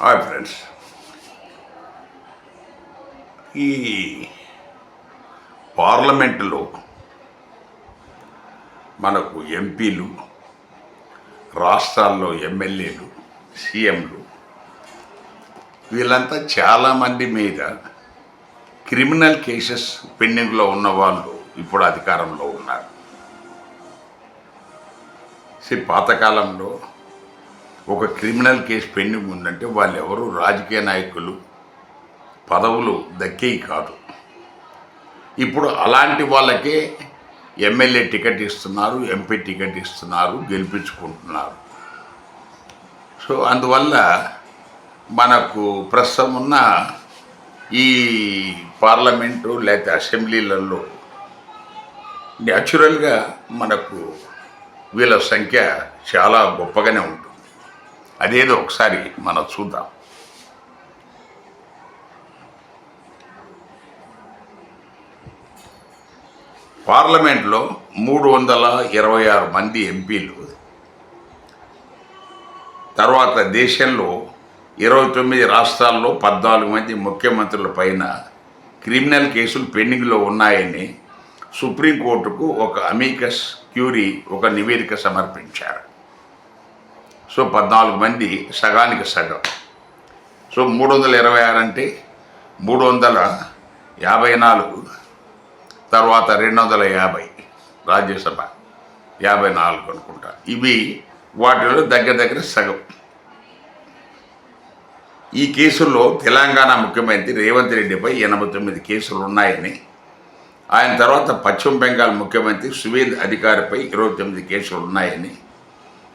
Hi friends. ఈ పార్లమెంటులో మనకు ఎంపీలు, రాష్ట్రాల్లో ఎమ్మెల్యేలు, సీఎంలు వీళ్ళంతా చాలామంది మీద క్రిమినల్ కేసెస్ పెండింగ్లో ఉన్న వాళ్ళు ఇప్పుడు అధికారంలో ఉన్నారు. పాతకాలంలో ఒక క్రిమినల్ కేసు పెండింగ్ ఉందంటే వాళ్ళు ఎవరు రాజకీయ నాయకులు, పదవులు దక్కేవి కాదు. ఇప్పుడు అలాంటి వాళ్ళకే ఎమ్మెల్యే టికెట్ ఇస్తున్నారు, ఎంపీ టికెట్ ఇస్తున్నారు, గెలిపించుకుంటున్నారు. సో అందువల్ల మనకు ప్రస్తుతం ఉన్న ఈ పార్లమెంటు లేకపోతే అసెంబ్లీలలో న్యాచురల్గా మనకు వీళ్ళ సంఖ్య చాలా గొప్పగానే ఉంటుంది. అదేదో ఒకసారి మనం చూద్దాం. పార్లమెంట్లో 326 మంది ఎంపీలు, తర్వాత దేశంలో 29 రాష్ట్రాల్లో 14 మంది ముఖ్యమంత్రుల పైన క్రిమినల్ కేసులు పెండింగ్లో ఉన్నాయని సుప్రీంకోర్టుకు ఒక అమికస్ క్యూరీ ఒక నివేదిక సమర్పించారు. సో 14 మంది, సగానికి సగం. సో 326 అంటే 354, తర్వాత 250 రాజ్యసభ 54 అనుకుంటా. ఇవి వాటిలో దగ్గర సగం. ఈ కేసుల్లో తెలంగాణ ముఖ్యమంత్రి రేవంత్ రెడ్డిపై 89 కేసులు ఉన్నాయని, ఆయన తర్వాత పశ్చిమ బెంగాల్ ముఖ్యమంత్రి సువేంద్ అధికారిపై 29 కేసులు ఉన్నాయని,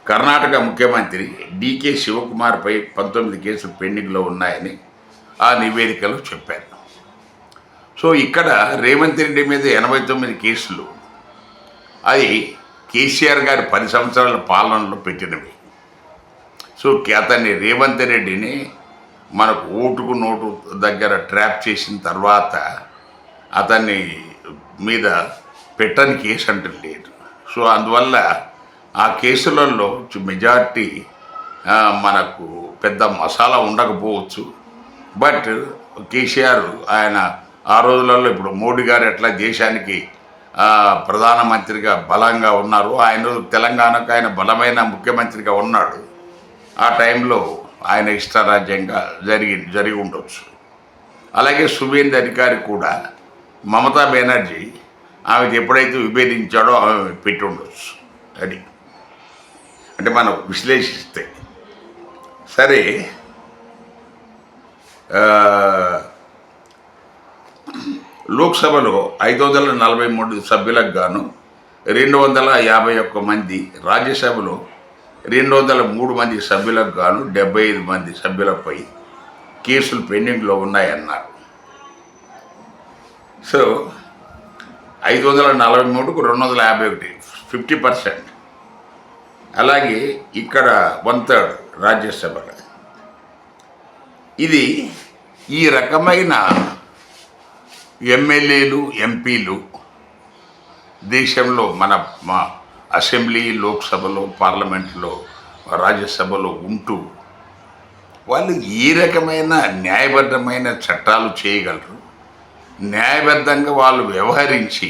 కర్ణాటక ముఖ్యమంత్రి డికే శివకుమార్పై 19 కేసులు పెండింగ్లో ఉన్నాయని ఆ నివేదికలో చెప్పారు. సో ఇక్కడ రేవంత్ రెడ్డి మీద 89 కేసులు అది కేసీఆర్ గారి 10 సంవత్సరాల పాలనలో పెట్టినవి. సో అతన్ని రేవంత్ రెడ్డిని మనకు ఓటుకు నోటు దగ్గర ట్రాప్ చేసిన తర్వాత అతన్ని మీద పెట్టని కేసు అంటూ లేదు. సో అందువల్ల ఆ కేసులలో మెజార్టీ మనకు పెద్ద మసాలా ఉండకపోవచ్చు. బట్ కేసీఆర్ ఆయన ఆ రోజులలో, ఇప్పుడు మోడీ గారు ఎట్లా దేశానికి ప్రధానమంత్రిగా బలంగా ఉన్నారు, ఆయన తెలంగాణకు ఆయన బలమైన ముఖ్యమంత్రిగా ఉన్నాడు. ఆ టైంలో ఆయన ఇష్టరాజ్యంగా జరిగి ఉండొచ్చు. అలాగే సువేంద్ అధికారి కూడా మమతా బెనర్జీ ఆమెకు ఎప్పుడైతే విభేదించాడో ఆమె పెట్టి ఉండొచ్చు. అది అంటే మనం విశ్లేషిస్తే సరే. లోక్సభలో 543 సభ్యులకు గాను 251 మంది, రాజ్యసభలో 203 మంది సభ్యులకు గాను 75 మంది సభ్యులపై కేసులు పెండింగ్లో ఉన్నాయన్నారు. సో 543కు 251, 50%. అలాగే ఇక్కడ 1/3 రాజ్యసభలో. ఇది ఈ రకమైన ఎమ్మెల్యేలు, ఎంపీలు దేశంలో మన అసెంబ్లీ, లోక్సభలో, పార్లమెంట్లో, రాజ్యసభలో ఉంటూ వాళ్ళు ఈ రకమైన న్యాయబద్ధమైన చట్టాలు చేయగలరు, న్యాయబద్ధంగా వాళ్ళు వ్యవహరించి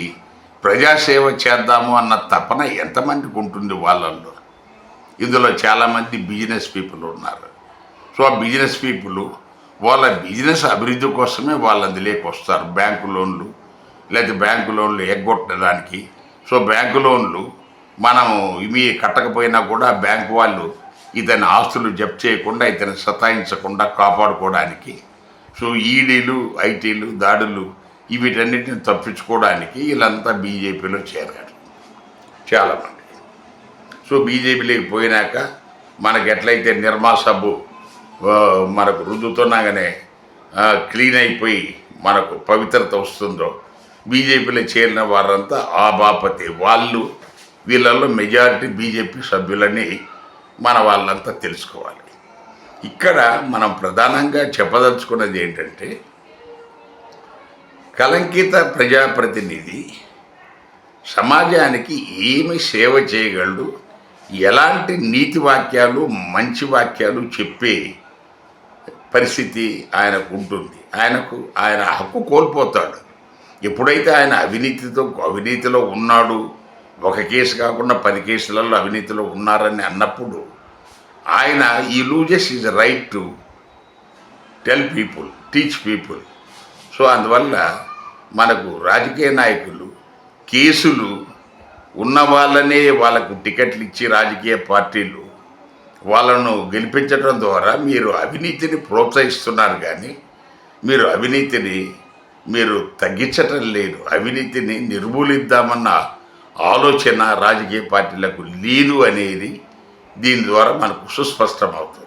ప్రజాసేవ చేద్దాము అన్న తపన ఎంతమందికి ఉంటుంది వాళ్ళల్లో. ఇందులో చాలామంది బిజినెస్ పీపుల్ ఉన్నారు. సో ఆ బిజినెస్ పీపుల్ వాళ్ళ బిజినెస్ అభివృద్ధి కోసమే వాళ్ళు అందులోకి వస్తారు. బ్యాంకు లోన్లు, లేదా బ్యాంకు లోన్లు ఎగ్గొట్టడానికి. సో బ్యాంకు లోన్లు మనము ఇవి కట్టకపోయినా కూడా బ్యాంకు వాళ్ళు ఇతని ఆస్తులు జప్తు చేయకుండా, ఇతని సతాయించకుండా కాపాడుకోవడానికి, సో ఈడీలు, ఐటీలు, దాడులు వీటన్నిటిని తప్పించుకోవడానికి వీళ్ళంతా బీజేపీలో చేరారు చాలామంది. సో బీజేపీలోకి పోయినాక మనకు ఎట్లయితే నిర్మా సబ్బు మనకు రుద్దుతున్నాగానే క్లీన్ అయిపోయి మనకు పవిత్రత వస్తుందో, బీజేపీలో చేరిన వారంతా ఆ బాపతే వాళ్ళు. వీళ్ళల్లో మెజారిటీ బీజేపీ సభ్యులని మన వాళ్ళంతా తెలుసుకోవాలి. ఇక్కడ మనం ప్రధానంగా చెప్పదలుచుకున్నది ఏంటంటే, కలంకిత ప్రజాప్రతినిధి సమాజానికి ఏమి సేవ చేయగలడు, ఎలాంటి నీతి వాక్యాలు, మంచి వాక్యాలు చెప్పే పరిస్థితి ఆయనకు ఉంటుంది. ఆయన హక్కు కోల్పోతాడు. ఎప్పుడైతే ఆయన అవినీతిలో ఉన్నాడు, ఒక కేసు కాకుండా 10 కేసులలో అవినీతిలో ఉన్నారని అన్నప్పుడు ఆయన ఈ loses is right to teach people. So అందువల్ల మనకు రాజకీయ నాయకులు కేసులు ఉన్న వాళ్ళనే వాళ్ళకు టికెట్లు ఇచ్చి రాజకీయ పార్టీలు వాళ్ళను గెలిపించడం ద్వారా మీరు అవినీతిని ప్రోత్సహిస్తున్నారు, కానీ మీరు తగ్గించటం లేదు. అవినీతిని నిర్మూలిద్దామన్న ఆలోచన రాజకీయ పార్టీలకు లేదు అనేది దీని ద్వారా మనకు సుస్పష్టమవుతుంది.